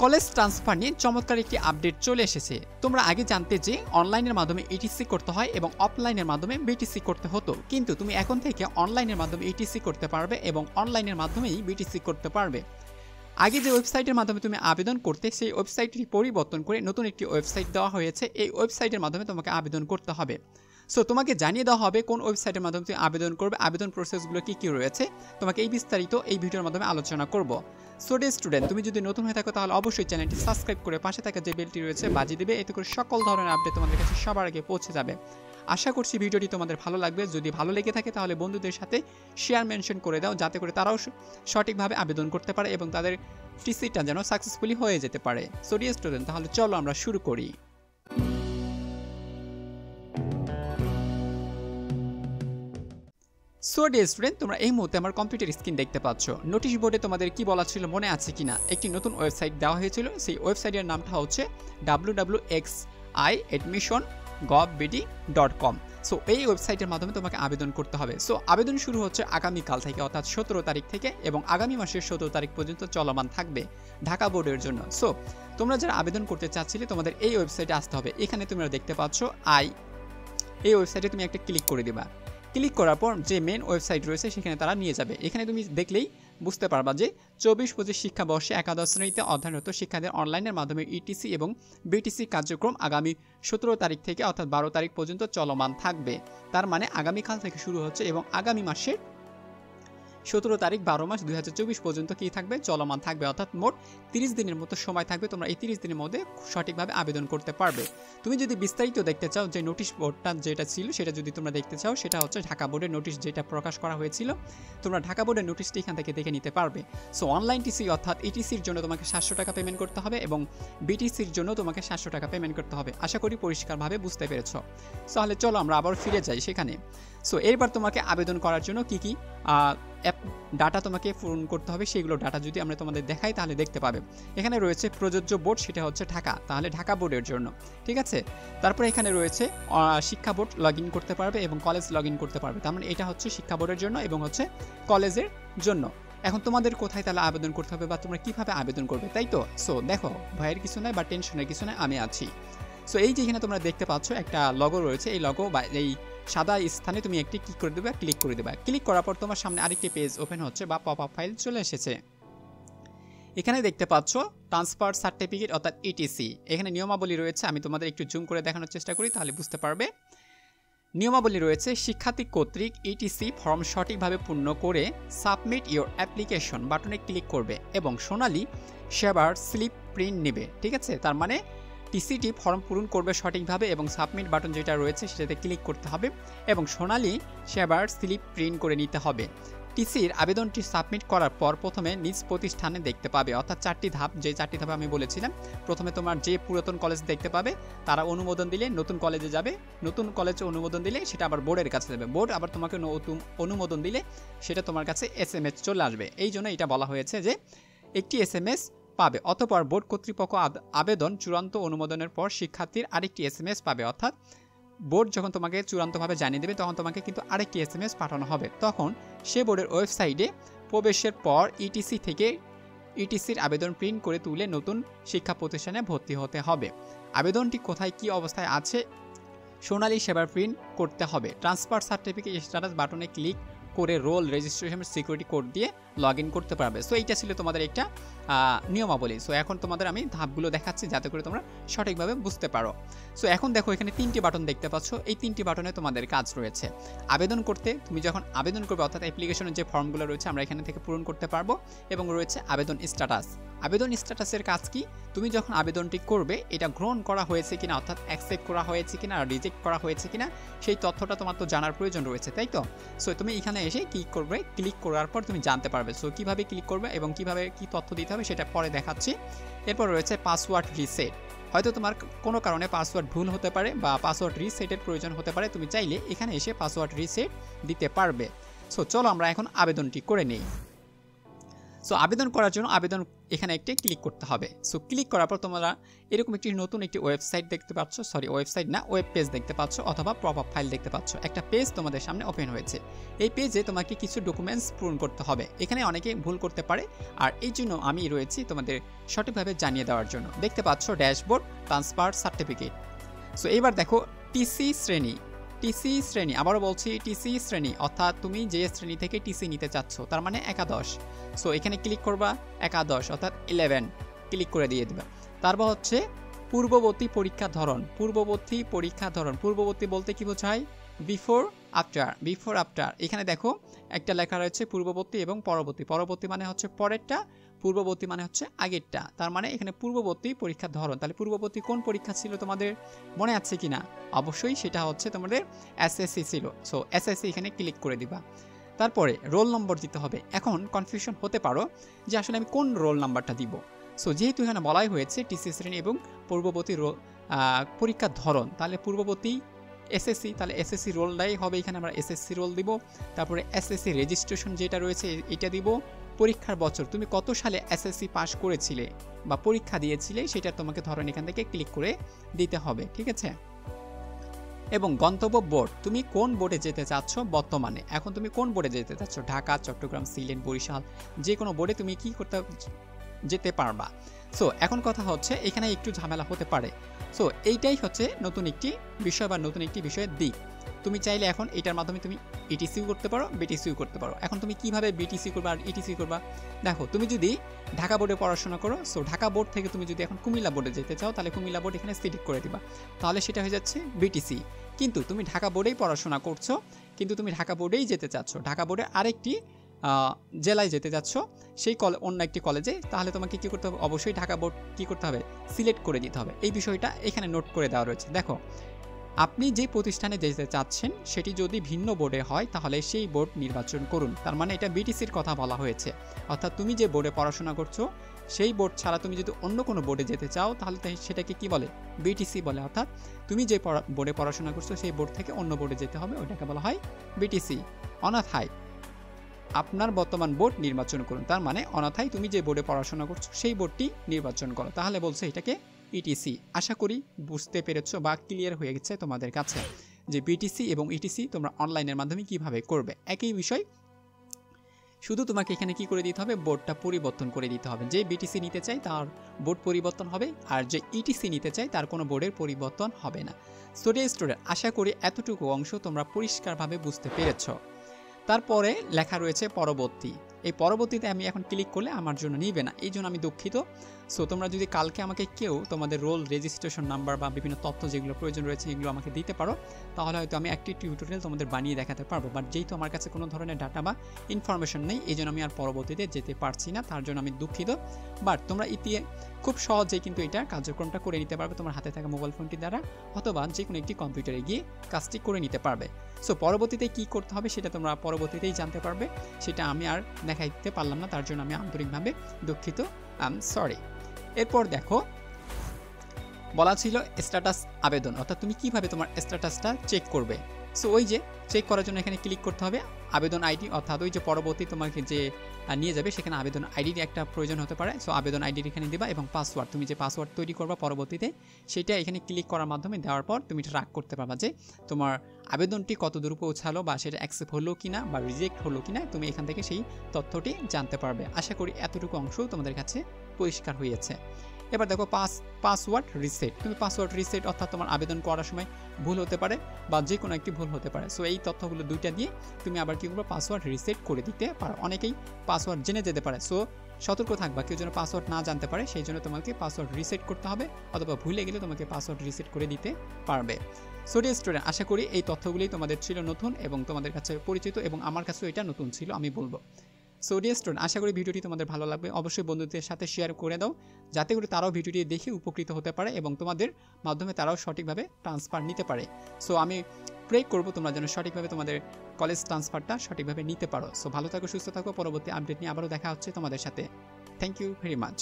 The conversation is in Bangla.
কলেজ ট্রান্সফার নিয়ে চমৎকার একটি আপডেট চলে এসেছে। তোমরা আগে জানতে যে অনলাইনের মাধ্যমে ইটিসি করতে হয় এবং অফলাইনের মাধ্যমে বিটিসি করতে হতো, কিন্তু তুমি এখন থেকে অনলাইনের মাধ্যমে ইটিসি করতে পারবে এবং অনলাইনের মাধ্যমেই বিটিসি করতে পারবে। আগে যে ওয়েবসাইটের মাধ্যমে তুমি আবেদন করতে, সেই ওয়েবসাইটটি পরিবর্তন করে নতুন একটি ওয়েবসাইট দেওয়া হয়েছে। এই ওয়েবসাইটের মাধ্যমে তোমাকে আবেদন করতে হবে। সো তোমাকে জানিয়ে দেওয়া হবে কোন ওয়েবসাইটের মাধ্যমে তুমি আবেদন করবে, আবেদন প্রসেসগুলো কী কী রয়েছে, তোমাকে এই বিস্তারিত এই ভিডিওর মাধ্যমে আলোচনা করব। সো ডিয়ার স্টুডেন্ট, তুমি যদি নতুন হয়ে থাকো তাহলে অবশ্যই চ্যানেলটি সাবস্ক্রাইব করে পাশে থাকা যে বেলটি রয়েছে বাজিয়ে দেবে, এতে করে সকল ধরনের আপডেট তোমাদের কাছে সবার আগে পৌঁছে যাবে। আশা করছি ভিডিওটি তোমাদের ভালো লাগবে। যদি ভালো লেগে থাকে তাহলে বন্ধুদের সাথে শেয়ার মেনশন করে দাও, যাতে করে তারাও সঠিকভাবে আবেদন করতে পারে এবং তাদের টিসিটা যেন সাকসেসফুলি হয়ে যেতে পারে। সো ডিয়ার স্টুডেন্ট, তাহলে চলো আমরা শুরু করি। সো ডিয়ার স্টুডেন্ট, তোমরা এই মুহূর্তে আমার কম্পিউটার স্ক্রিন দেখতে পাচ্ছ। নোটিশ বোর্ডে তোমাদের কি বলা ছিল মনে আছে কিনা? একটি নতুন ওয়েবসাইট দেওয়া হয়েছিল, সেই ওয়েবসাইটের নামটা হচ্ছে www.xi.admission.gov.bd.com। সো এই ওয়েবসাইটের মাধ্যমে তোমাকে আবেদন করতে হবে। সো আবেদন শুরু হচ্ছে আগামীকাল থেকে, অর্থাৎ 17 তারিখ থেকে, এবং আগামী মাসের 17 তারিখ পর্যন্ত চলমান থাকবে ঢাকা বোর্ডের জন্য। সো তোমরা যারা আবেদন করতে চাচ্ছিলে তোমাদের এই ওয়েবসাইটে আসতে হবে। এখানে তোমরা দেখতে পাচ্ছ এই ওয়েবসাইটে তুমি একটা ক্লিক করে দিবা। ক্লিক করার পর যে মেন ওয়েবসাইট রয়েছে সেখানে তারা নিয়ে যাবে। এখানে তুমি দেখলেই বুঝতে পারবা যে 24-25 শিক্ষাবর্ষে একাদশ শ্রেণীতে অধ্যয়নরত শিক্ষার্থীদের অনলাইনের মাধ্যমে ইটিসি এবং বিটিসি কার্যক্রম আগামী 17 তারিখ থেকে অর্থাৎ 12 তারিখ পর্যন্ত চলমান থাকবে। তার মানে আগামীকাল থেকে শুরু হচ্ছে এবং আগামী মাসের 17 তারিখ 12 মাস 2024 পর্যন্ত কি থাকবে? চলমান থাকবে। অর্থাৎ মোট 30 দিনের মতো সময় থাকবে। তোমরা এই 30 দিনের মধ্যে সঠিকভাবে আবেদন করতে পারবে। তুমি যদি বিস্তারিত দেখতে চাও, যে নোটিশ বোর্ডটা যেটা ছিল সেটা যদি তোমরা দেখতে চাও, সেটা হচ্ছে ঢাকা বোর্ডের নোটিশ যেটা প্রকাশ করা হয়েছিল। তোমরা ঢাকা বোর্ডের নোটিশটি এখান থেকে দেখে নিতে পারবে। সো অনলাইন টিসি অর্থাৎ ইটিসির জন্য তোমাকে 700 টাকা পেমেন্ট করতে হবে এবং বিটিসির জন্য তোমাকে 700 টাকা পেমেন্ট করতে হবে। আশা করি পরিষ্কারভাবে বুঝতে পেরেছ। তাহলে চলো আমরা আবার ফিরে যাই সেখানে। সো এরপর তোমাকে আবেদন করার জন্য কি কি ডাটা তোমাকে পূরণ করতে হবে, সেগুলো ডাটা যদি আমরা তোমাদের দেখাই তাহলে দেখতে পাবে। এখানে রয়েছে প্রযোজ্য বোর্ড, সেটা হচ্ছে ঢাকা, তাহলে ঢাকা বোর্ডের জন্য, ঠিক আছে। তারপরে এখানে রয়েছে শিক্ষা বোর্ড লগ ইন করতে পারবে এবং কলেজ লগ ইন করতে পারবে। তার মানে এটা হচ্ছে শিক্ষা বোর্ডের জন্য এবং হচ্ছে কলেজের জন্য। এখন তোমাদের কোথায় তাহলে আবেদন করতে হবে বা তোমরা কিভাবে আবেদন করবে, তাই তো? সো দেখো, ভয়ের কিছু নাই বা টেনশনের কিছু নাই, আমি আছি। সো এই যে এখানে তোমরা দেখতে পাচ্ছ একটা লগো রয়েছে, এই লগো বা এই সাদা স্থানে তুমি একটি কি করে দেবে, ক্লিক করে দেবে। ক্লিক করার পর তোমার সামনে আরেকটি পেজ ওপেন হচ্ছে বা পপ আপ ফাইল চলে এসেছে। এখানে দেখতে পাচ্ছ ট্রান্সফার সার্টিফিকেট অর্থাৎ ইটিসি। এখানে নিয়মাবলী রয়েছে, আমি তোমাদের একটু জুম করে দেখানোর চেষ্টা করি তাহলে বুঝতে পারবে। নিয়মাবলী রয়েছে, শিক্ষার্থী কর্তৃক ইটিসি ফর্ম সঠিকভাবে পূর্ণ করে সাবমিট ইওর অ্যাপ্লিকেশন বাটনে ক্লিক করবে এবং সোনালী সেবার স্লিপ প্রিন্ট নেবে, ঠিক আছে। তার মানে টিসিটি ফর্ম পূরণ করবে সঠিকভাবে এবং সাবমিট বাটন যেটা রয়েছে সেটাতে ক্লিক করতে হবে এবং সোনালী সেবার স্লিপ প্রিন্ট করে নিতে হবে। টিসির আবেদনটি সাবমিট করার পর প্রথমে নিজ প্রতিষ্ঠানে দেখতে পাবে, অর্থাৎ 4টি ধাপ, যে 4টি ধাপ আমি বলেছিলাম। প্রথমে তোমার যে পুরাতন কলেজ দেখতে পাবে, তারা অনুমোদন দিলে নতুন কলেজে যাবে, নতুন কলেজে অনুমোদন দিলে সেটা আবার বোর্ডের কাছে যাবে, বোর্ড আবার তোমাকে নতুন অনুমোদন দিলে সেটা তোমার কাছে SMS চলে আসবে। এই জন্য এটা বলা হয়েছে যে একটি SMS পাবে। অতঃপর বোর্ড কর্তৃপক্ষ আবেদন চূড়ান্ত অনুমোদনের পর শিক্ষার্থীর আরেকটি SMS পাবে, অর্থাৎ বোর্ড যখন তোমাকে চূড়ান্তভাবে জানিয়ে দেবে তখন তোমাকে কিন্তু আরেকটি SMS পাঠানো হবে। তখন সে বোর্ডের ওয়েবসাইটে প্রবেশের পর ইটিসি থেকে ইটিসির আবেদন প্রিন্ট করে তুলে নতুন শিক্ষা প্রতিষ্ঠানে ভর্তি হতে হবে। আবেদনটি কোথায় কি অবস্থায় আছে সোনালী সেবার প্রিন্ট করতে হবে। ট্রান্সফার সার্টিফিকেট স্ট্যাটাস বাটনে ক্লিক করে রোল রেজিস্ট্রেশন সিকিউরিটি কোড দিয়ে লগ ইন করতে পারবে। সো এইটা ছিল তোমাদের একটা নিয়মাবলী। সো এখন তোমাদের আমি ধাপগুলো দেখাচ্ছি যাতে করে তোমরা সঠিকভাবে বুঝতে পারো। সো এখন দেখো, এখানে 3টি বাটন দেখতে পাচ্ছ। এই 3টি বাটনে তোমাদের কাজ রয়েছে। আবেদন করতে, তুমি যখন আবেদন করবে অর্থাৎ অ্যাপ্লিকেশনের যে ফর্মগুলো রয়েছে আমরা এখানে থেকে পূরণ করতে পারবো এবং রয়েছে আবেদন স্ট্যাটাস। আবেদন স্ট্যাটাসের কাজ কি? তুমি যখন আবেদনটি করবে এটা গ্রহণ করা হয়েছে কিনা, অর্থাৎ অ্যাকসেপ্ট করা হয়েছে কিনা, রিজেক্ট করা হয়েছে কিনা, সেই তথ্যটা তোমার তো জানার প্রয়োজন রয়েছে, তাই তো? সো তুমি এখানে এসে কি করবে, ক্লিক করার পর তুমি জানতে পারবে। সো কিভাবে ক্লিক করবে এবং কিভাবে কি তথ্য দিতে হবে সেটা পরে দেখাচ্ছি। এরপর রয়েছে পাসওয়ার্ড রিসেট। হয়তো তোমার কোনো কারণে পাসওয়ার্ড ভুল হতে পারে বা পাসওয়ার্ড রিসেটের প্রয়োজন হতে পারে, তুমি চাইলে এখানে এসে পাসওয়ার্ড রিসেট দিতে পারবে। সো চলো আমরা এখন আবেদনটি করে নিই। সো আবেদন করার জন্য আবেদন এখানে একটি ক্লিক করতে হবে। সো ক্লিক করার পর তোমরা এরকম একটি নতুন একটি ওয়েবসাইট দেখতে পাচ্ছ, সরি ওয়েবসাইট না, ওয়েব পেজ দেখতে পাচ্ছ অথবা পপ আপ ফাইল দেখতে পাচ্ছ। একটা পেজ তোমাদের সামনে ওপেন হয়েছে। এই পেজে তোমাকে কিছু ডকুমেন্টস পূরণ করতে হবে। এখানে অনেকে ভুল করতে পারে, আর এই জন্য আমি রয়েছি তোমাদের সঠিকভাবে জানিয়ে দেওয়ার জন্য। দেখতে পাচ্ছ ড্যাশবোর্ড, ট্রান্সফার সার্টিফিকেট। সো এইবার দেখো টিসি শ্রেণী, টিসি শ্রেণী, আবারও বলছি টিসি শ্রেণী, অর্থাৎ তুমি যে শ্রেণী থেকে টিসি নিতে চাচ্ছ, তার মানে একাদশ। সো এখানে ক্লিক করবা, একাদশ অর্থাৎ 11 ক্লিক করে দিয়ে দেবে। তারপর হচ্ছে পূর্ববর্তী পরীক্ষা ধরন, পূর্ববর্তী পরীক্ষা ধরন, পূর্ববর্তী বলতে কি বোঝায়? Before after, before after. এখানে দেখো একটা লেখা রয়েছে পূর্ববর্তী এবং পরবর্তী। পরবর্তী মানে হচ্ছে পরেরটা, পূর্ববর্তী মানে হচ্ছে আগেরটা। তার মানে এখানে পূর্ববর্তী পরীক্ষার ধরন। তাহলে পূর্ববর্তী কোন পরীক্ষা ছিল তোমাদের মনে আছে কিনা? অবশ্যই সেটা হচ্ছে তোমাদের এসএসসি ছিল। সো এসএসসি এখানে ক্লিক করে দিবা। তারপরে রোল নম্বর দিতে হবে। এখন কনফিউশন হতে পারো যে আসলে আমি কোন রোল নাম্বারটা দিব। সো যেহেতু এখানে বলাই হয়েছে টিসি শ্রেণী এবং পূর্ববর্তী পরীক্ষার ধরন, তাহলে পূর্ববর্তী এসএসসি, তাহলে এসএসসি রোলটাই হবে এখানে আমরা এসএসসি রোল দিব। তারপরে এসএসসি রেজিস্ট্রেশন যেটা রয়েছে এটা দিব। পরীক্ষার বছর, তুমি কত সালে এসএসসি পাস করেছিলে বা পরীক্ষা দিয়েছিলে সেটা তোমাকে ধরন এখান থেকে ক্লিক করে দিতে হবে, ঠিক আছে। এবং গন্তব্য বোর্ড, তুমি কোন বোর্ডে যেতে চাচ্ছ বর্তমানে, এখন তুমি কোন বোর্ডে যেতে চাচ্ছ, ঢাকা, চট্টগ্রাম, সিলেট, বরিশাল, যে কোনো বোর্ডে তুমি কি করতে যেতে পারবা। সো এখন কথা হচ্ছে এখানে একটু ঝামেলা হতে পারে। সো এইটাই হচ্ছে নতুন একটি বিষয় বা নতুন একটি বিষয়ের দিক। তুমি চাইলে এখন এটার মাধ্যমে তুমি ইটিসিও করতে পারো, বিটিসিও করতে পারো। এখন তুমি কিভাবে বিটিসি করবা আর ইটিসি করবা? দেখো তুমি যদি ঢাকা বোর্ডে পড়াশোনা করো, সো ঢাকা বোর্ড থেকে তুমি যদি এখন কুমিল্লা বোর্ডে যেতে চাও, তাহলে কুমিল্লা বোর্ড এখানে সিলেক্ট করে দিবা, তাহলে সেটা হয়ে যাচ্ছে বিটিসি। কিন্তু তুমি ঢাকা বোর্ডেই পড়াশোনা করছো, কিন্তু তুমি ঢাকা বোর্ডেই যেতে চাচ্ছ, ঢাকা বোর্ডে আরেকটি জেলায় যেতে যাচ্ছ, সেই অন্য একটি কলেজে, তাহলে তোমাকে কী করতে হবে? অবশ্যই ঢাকা বোর্ড কী করতে হবে? সিলেক্ট করে দিতে হবে। এই বিষয়টা এখানে নোট করে দেওয়া রয়েছে। দেখো আপনি যে প্রতিষ্ঠানে যেতে চাচ্ছেন সেটি যদি ভিন্ন বোর্ডে হয় তাহলে সেই বোর্ড নির্বাচন করুন। তার মানে এটা বিটিসির কথা বলা হয়েছে, অর্থাৎ তুমি যে বোর্ডে পড়াশোনা করছো সেই বোর্ড ছাড়া তুমি যদি অন্য কোনো বোর্ডে যেতে চাও তাহলে সেটাকে কি বলে? বিটিসি বলে। অর্থাৎ তুমি যে বোর্ডে পড়াশোনা করছো সেই বোর্ড থেকে অন্য বোর্ডে যেতে হবে, ওইটাকে বলা হয় বিটিসি। অন্যথায় আপনার বর্তমান বোর্ড নির্বাচন করুন। তার মানে অন্যথায় তুমি যে বোর্ডে পড়াশোনা করছো সেই বোর্ডটি নির্বাচন করো, তাহলে বলছে এটাকে ইটিসি। আশা করি বুঝতে পেরেছো বা ক্লিয়ার হয়ে গেছে তোমাদের কাছে যে বিটিসি এবং ইটিসি তোমরা অনলাইনের মাধ্যমে কিভাবে করবে। একই বিষয়, শুধু তোমাকে এখানে কি করে দিতে হবে? বোর্ডটা পরিবর্তন করে দিতে হবে। যে বিটিসি নিতে চাই তার বোর্ড পরিবর্তন হবে, আর যে ইটিসি নিতে চাই তার কোনো বোর্ডের পরিবর্তন হবে না। স্টুডেন্ট আশা করি এতটুকু অংশ তোমরা পরিষ্কারভাবে বুঝতে পেরেছো। তারপরে লেখা রয়েছে পরবর্তী। এই পরবর্তীতে আমি এখন ক্লিক করলে আমার জন্য নিবে না, এই জন্য আমি দুঃখিত। সো তোমরা যদি কালকে আমাকে কেউ তোমাদের রোল রেজিস্ট্রেশন নাম্বার বা বিভিন্ন তথ্য যেগুলো প্রয়োজন রয়েছে এগুলো আমাকে দিতে পারো, তাহলে হয়তো আমি একটি টিউটোরিয়াল তোমাদের বানিয়ে দেখাতে পারবো। বাট যেহেতু আমার কাছে কোনো ধরনের ডাটা বা ইনফরমেশন নেই, এই জন্য আমি আর পরবর্তীতে যেতে পারছি না, তার জন্য আমি দুঃখিত। বাট তোমরা খুব সহজেই কিন্তু এটা কার্যক্রমটা করে নিতে পারবে তোমার হাতে থাকা মোবাইল ফোনটি দ্বারা, অথবা যে কোনো একটি কম্পিউটারে গিয়ে কাজটি করে নিতে পারবে। সো পরবর্তীতে কি করতে হবে সেটা তোমরা পরবর্তীতেই জানতে পারবে, সেটা আমি আর দেখাইতে পারলাম না, তার জন্য আমি আন্তরিকভাবে দুঃখিত, আই এম সরি। এরপর দেখো বলা ছিল স্ট্যাটাস আবেদন, অর্থাৎ তুমি কিভাবে তোমার স্ট্যাটাসটা চেক করবে। সো ওই যে চেক করার জন্য এখানে ক্লিক করতে হবে। আবেদন আইডি, অর্থাৎ ওই যে পরবর্তী তোমাকে যে নিয়ে যাবে সেখানে আবেদন আইডির একটা প্রয়োজন হতে পারে। সো আবেদন আইডি এখানে দিবা এবং পাসওয়ার্ড, তুমি যে পাসওয়ার্ড তৈরি করবা পরবর্তীতে সেটা এখানে ক্লিক করার মাধ্যমে দেওয়ার পর তুমি ট্র্যাক করতে পারবা যে তোমার আবেদনটি কত দূর পৌঁছালো বা সেটা অ্যাকসেপ্ট হলো কিনা বা রিজেক্ট হলো কিনা, তুমি এখান থেকে সেই তথ্যটি জানতে পারবে। আশা করি এতটুকু অংশ তোমাদের কাছে পরিষ্কার হয়েছে। এবার দেখো পাসওয়ার্ড রিসেট। তুমি পাসওয়ার্ড রিসেট অর্থাৎ তোমার আবেদন করার সময় ভুল হতে পারে বা যে কোনো একটি ভুল হতে পারে। সো এই তথ্যগুলো দুইটা দিয়ে তুমি আবার কি করবে? পাসওয়ার্ড রিসেট করে দিতে পারো। অনেকেই পাসওয়ার্ড জেনে যেতে পারে, সো সতর্ক থাকবা কেউ যেন পাসওয়ার্ড না জানতে পারে, সেই জন্য তোমাকে পাসওয়ার্ড রিসেট করতে হবে, অথবা ভুলে গেলে তোমাকে পাসওয়ার্ড রিসেট করে দিতে পারবে। সো ডিয়ার স্টুডেন্ট, আশা করি এই তথ্যগুলি তোমাদের ছিল নতুন এবং তোমাদের কাছে পরিচিত, এবং আমার কাছেও এটা নতুন ছিল আমি বলবো। সো ডিয়ার স্টুডেন্ট, আশা করি ভিডিওটি তোমাদের ভালো লাগবে। অবশ্যই বন্ধুদের সাথে শেয়ার করে দাও, যাতে করে তারাও ভিডিওটি দেখে উপকৃত হতে পারে এবং তোমাদের মাধ্যমে তারাও সঠিকভাবে ট্রান্সফার নিতে পারে। সো আমি প্রে করবো তোমরা যেন সঠিকভাবে তোমাদের কলেজ ট্রান্সফারটা সঠিকভাবে নিতে পারো। সো ভালো থাকো, সুস্থ থাকো। পরবর্তী আপডেট নিয়ে আবারও দেখা হচ্ছে তোমাদের সাথে। Thank you very much.